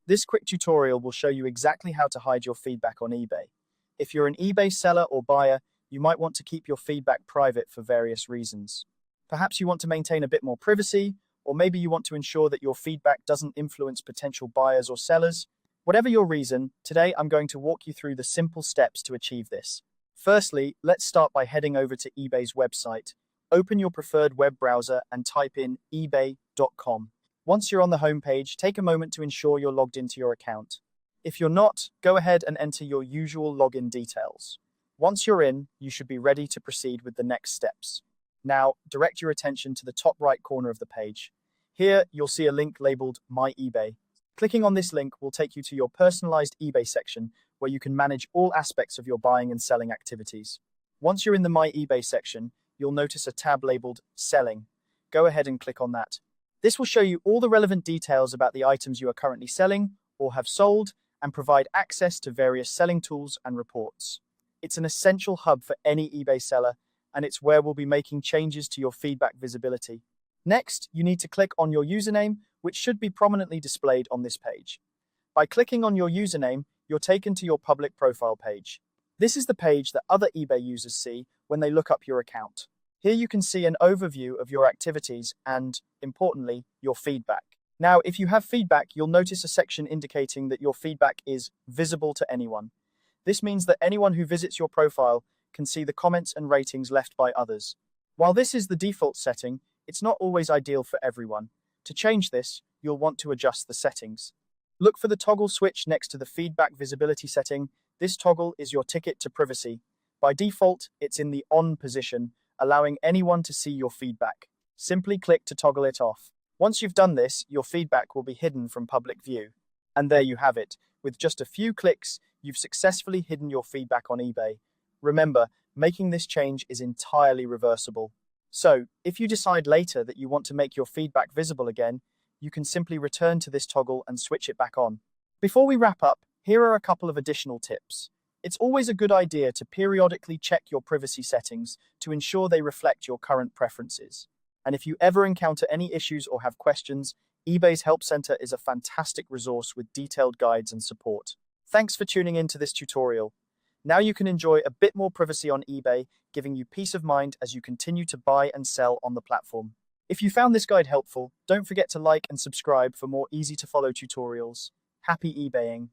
This quick tutorial will show you exactly how to hide your feedback on eBay. If you're an eBay seller or buyer, you might want to keep your feedback private for various reasons. Perhaps you want to maintain a bit more privacy, or maybe you want to ensure that your feedback doesn't influence potential buyers or sellers. Whatever your reason, today I'm going to walk you through the simple steps to achieve this. Firstly, let's start by heading over to eBay's website. Open your preferred web browser and type in ebay.com. Once you're on the homepage, take a moment to ensure you're logged into your account. If you're not, go ahead and enter your usual login details. Once you're in, you should be ready to proceed with the next steps. Now, direct your attention to the top right corner of the page. Here, you'll see a link labeled My eBay. Clicking on this link will take you to your personalized eBay section, where you can manage all aspects of your buying and selling activities. Once you're in the My eBay section, you'll notice a tab labeled Selling. Go ahead and click on that. This will show you all the relevant details about the items you are currently selling or have sold and provide access to various selling tools and reports. It's an essential hub for any eBay seller, and it's where we'll be making changes to your feedback visibility. Next, you need to click on your username, which should be prominently displayed on this page. By clicking on your username, you're taken to your public profile page. This is the page that other eBay users see when they look up your account. Here you can see an overview of your activities and, importantly, your feedback. Now, if you have feedback, you'll notice a section indicating that your feedback is visible to anyone. This means that anyone who visits your profile can see the comments and ratings left by others. While this is the default setting, it's not always ideal for everyone. To change this, you'll want to adjust the settings. Look for the toggle switch next to the feedback visibility setting. This toggle is your ticket to privacy. By default, it's in the on position, allowing anyone to see your feedback. Simply click to toggle it off. Once you've done this, your feedback will be hidden from public view. And there you have it. With just a few clicks, you've successfully hidden your feedback on eBay. Remember, making this change is entirely reversible. So, if you decide later that you want to make your feedback visible again, you can simply return to this toggle and switch it back on. Before we wrap up, here are a couple of additional tips. It's always a good idea to periodically check your privacy settings to ensure they reflect your current preferences. And if you ever encounter any issues or have questions, eBay's Help Center is a fantastic resource with detailed guides and support. Thanks for tuning in to this tutorial. Now you can enjoy a bit more privacy on eBay, giving you peace of mind as you continue to buy and sell on the platform. If you found this guide helpful, don't forget to like and subscribe for more easy-to-follow tutorials. Happy eBaying!